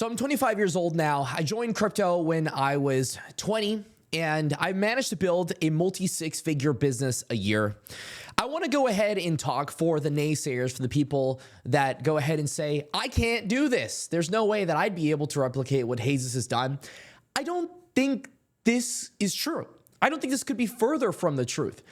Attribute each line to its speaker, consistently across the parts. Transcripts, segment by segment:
Speaker 1: So I'm 25 years old now. I joined crypto when I was 20, and I managed to build a multi-six-figure business a year. I want to go ahead and talk for the naysayers, for the people that go ahead and say, I can't do this. There's no way that I'd be able to replicate what Jesus has done. I don't think this is true. I don't think this could be further from the truth.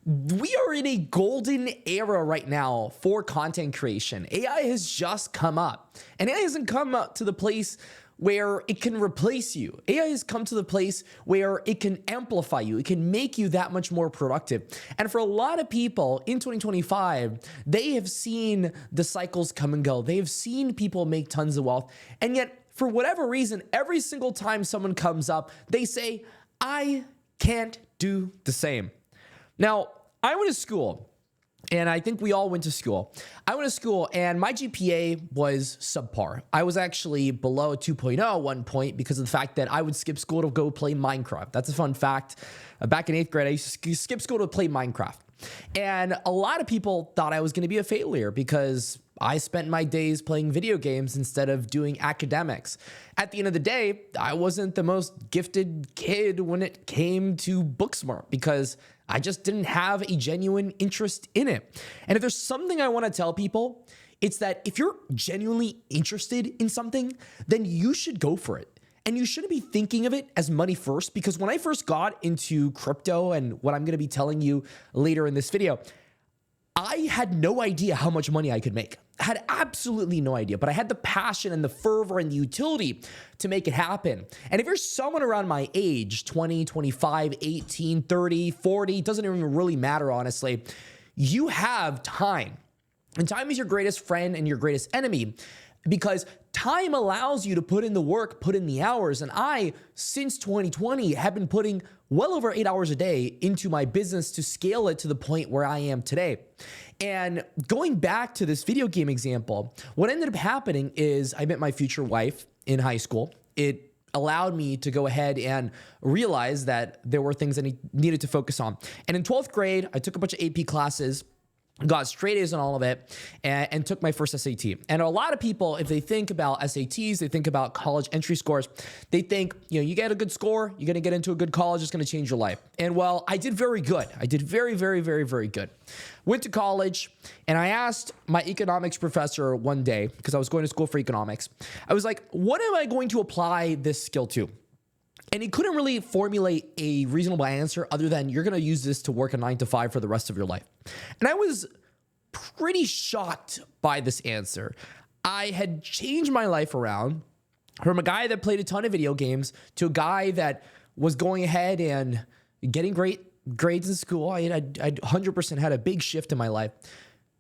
Speaker 1: We are in a golden era right now for content creation. AI has just come up, and AI hasn't come up to the place where it can replace you. AI has come to the place where it can amplify you. It can make you that much more productive. And for a lot of people in 2025, they have seen the cycles come and go. They have seen people make tons of wealth. And yet, for whatever reason, every single time someone comes up, they say, I can't do the same. Now, I went to school, and I think we all went to school. I went to school, and my GPA was subpar. I was actually below a 2.0 at one point because of the fact that I would skip school to go play Minecraft. That's a fun fact. Back in 8th grade, I used to skip school to play Minecraft. And a lot of people thought I was going to be a failure because I spent my days playing video games instead of doing academics. At the end of the day, I wasn't the most gifted kid when it came to Booksmart because I just didn't have a genuine interest in it. And if there's something I want to tell people, it's that if you're genuinely interested in something, then you should go for it. And you shouldn't be thinking of it as money first, because when I first got into crypto and what I'm going to be telling you later in this video, I had no idea how much money I could make. I had absolutely no idea, but I had the passion and the fervor and the utility to make it happen. And if you're someone around my age, 20, 25, 18, 30, 40, doesn't even really matter, honestly, you have time. And time is your greatest friend and your greatest enemy, because time allows you to put in the work, put in the hours. And I, since 2020, have been putting well over 8 hours a day into my business to scale it to the point where I am today. And going back to this video game example, what ended up happening is I met my future wife in high school. It allowed me to go ahead and realize that there were things I needed to focus on. And in 12th grade, I took a bunch of AP classes, got straight A's on all of it, and took my first SAT. And a lot of people, if they think about SATs, they think about college entry scores, they think, you get a good score, you're going to get into a good college, it's going to change your life. And well, I did very good. I did very, very, very, very good. Went to college, and I asked my economics professor one day, because I was going to school for economics, I was like, what am I going to apply this skill to? And he couldn't really formulate a reasonable answer other than you're going to use this to work a 9 to 5 for the rest of your life. And I was pretty shocked by this answer. I had changed my life around from a guy that played a ton of video games to a guy that was going ahead and getting great grades in school. I 100% had a big shift in my life.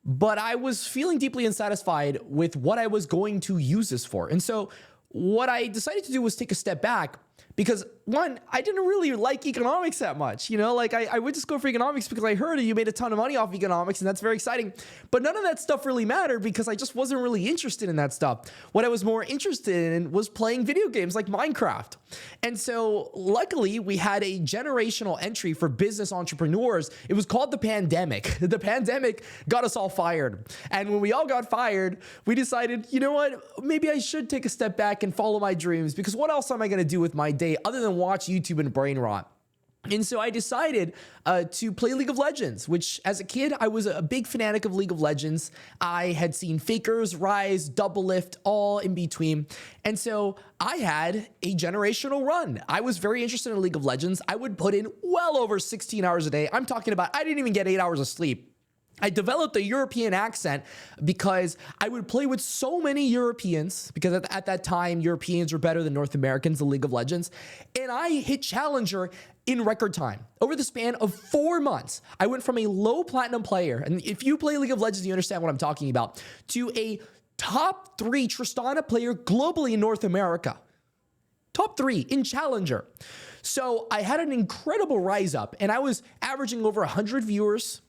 Speaker 1: But I was feeling deeply unsatisfied with what I was going to use this for. And so what I decided to do was take a step back, because one, I didn't really like economics that much. I went to school for economics because I heard you made a ton of money off economics, and that's very exciting. But none of that stuff really mattered because I just wasn't really interested in that stuff. What I was more interested in was playing video games like Minecraft. And so luckily we had a generational entry for business entrepreneurs. It was called the pandemic. The pandemic got us all fired. And when we all got fired, we decided, you know what, maybe I should take a step back and follow my dreams, because what else am I going to do with my day other than watch YouTube and brain rot? And so I decided to play League of Legends, which as a kid, I was a big fanatic of League of Legends. I had seen Fakers, Rise, Doublelift, all in between. And so I had a generational run. I was very interested in League of Legends. I would put in well over 16 hours a day. I'm talking about, I didn't even get 8 hours of sleep. I developed a European accent because I would play with so many Europeans, because at that time, Europeans were better than North Americans in League of Legends. And I hit Challenger in record time. Over the span of 4 months, I went from a low platinum player, and if you play League of Legends, you understand what I'm talking about, to a top 3 Tristana player globally in North America. Top 3 in Challenger. So I had an incredible rise up, and I was averaging over 100 viewers.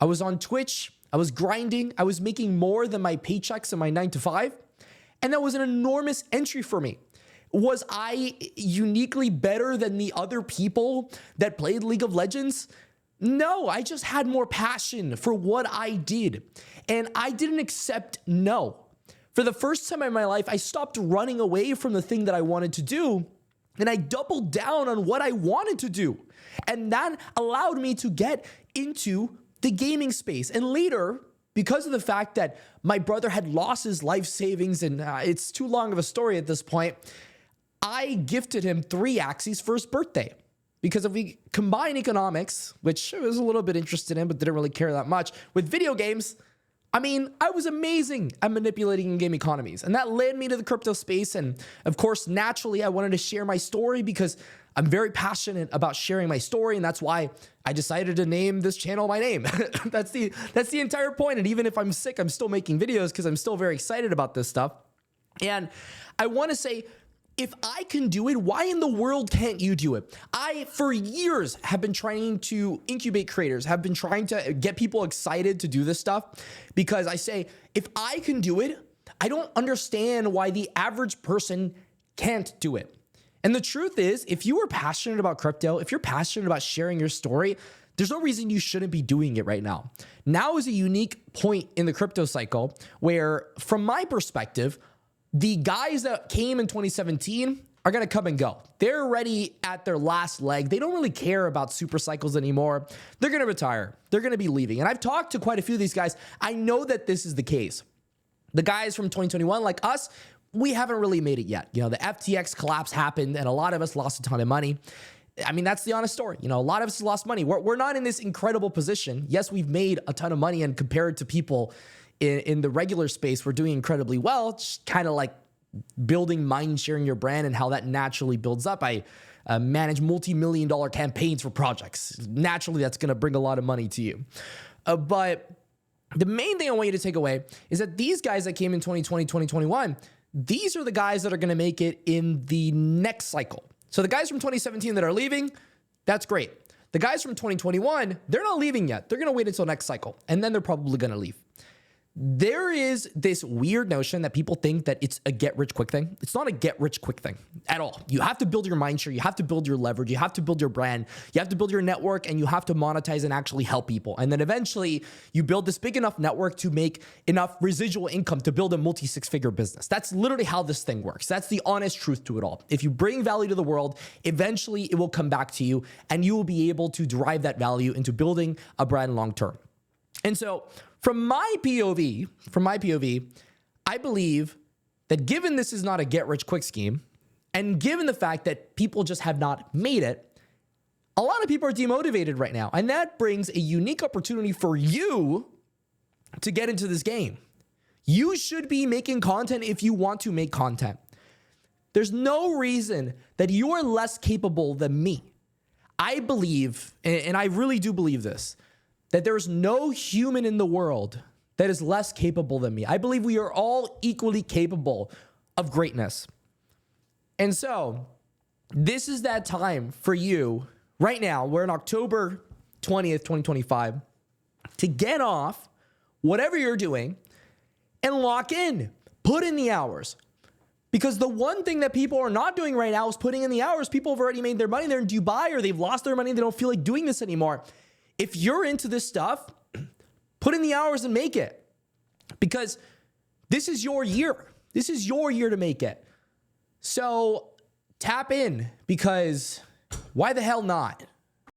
Speaker 1: I was on Twitch, I was grinding, I was making more than my paychecks in my 9 to 5, and that was an enormous entry for me. Was I uniquely better than the other people that played League of Legends? No, I just had more passion for what I did, and I didn't accept no. For the first time in my life, I stopped running away from the thing that I wanted to do, and I doubled down on what I wanted to do. And that allowed me to get into the gaming space. And later, because of the fact that my brother had lost his life savings, and it's too long of a story at this point, I gifted him 3 Axies for his birthday. Because if we combine economics, which I was a little bit interested in but didn't really care that much, with video games, I mean, I was amazing at manipulating in-game economies. And that led me to the crypto space. And of course, naturally, I wanted to share my story because I'm very passionate about sharing my story. And that's why I decided to name this channel my name. That's the entire point. And even if I'm sick, I'm still making videos because I'm still very excited about this stuff. And I want to say, if I can do it, why in the world can't you do it? I, for years, have been trying to incubate creators, have been trying to get people excited to do this stuff because I say, if I can do it, I don't understand why the average person can't do it. And the truth is, if you are passionate about crypto, if you're passionate about sharing your story, there's no reason you shouldn't be doing it right now. Now is a unique point in the crypto cycle where, from my perspective, the guys that came in 2017 are going to come and go. They're already at their last leg. They don't really care about super cycles anymore. They're going to retire. They're going to be leaving. And I've talked to quite a few of these guys. I know that this is the case. The guys from 2021, like us, we haven't really made it yet. You know, the FTX collapse happened and a lot of us lost a ton of money. I mean, that's the honest story. You know, a lot of us lost money. We're not in this incredible position. Yes, we've made a ton of money, and compared to people in the regular space, we're doing incredibly well. Just kind of like building mind sharing your brand and how that naturally builds up. I manage multi-million-dollar campaigns for projects. Naturally, that's going to bring a lot of money to you. But the main thing I want you to take away is that these guys that came in 2020, 2021, these are the guys that are going to make it in the next cycle. So the guys from 2017 that are leaving, that's great. The guys from 2021, they're not leaving yet. They're going to wait until next cycle, and then they're probably going to leave. There is this weird notion that people think that it's a get-rich-quick thing. It's not a get-rich-quick thing at all. You have to build your mind share. You have to build your leverage. You have to build your brand. You have to build your network, and you have to monetize and actually help people. And then eventually, you build this big enough network to make enough residual income to build a multi-six-figure business. That's literally how this thing works. That's the honest truth to it all. If you bring value to the world, eventually it will come back to you, and you will be able to derive that value into building a brand long-term. And so, From my POV, I believe that given this is not a get-rich-quick scheme, and given the fact that people just have not made it, a lot of people are demotivated right now. And that brings a unique opportunity for you to get into this game. You should be making content if you want to make content. There's no reason that you're less capable than me. I believe, and I really do believe this, that there is no human in the world that is less capable than me. I believe we are all equally capable of greatness. And so, this is that time for you right now. We're in October 20th, 2025, to get off whatever you're doing and lock in. Put in the hours. Because the one thing that people are not doing right now is putting in the hours. People have already made their money. They're in Dubai, or they've lost their money. They don't feel like doing this anymore. If you're into this stuff, put in the hours and make it, because this is your year. This is your year to make it. So tap in, because why the hell not?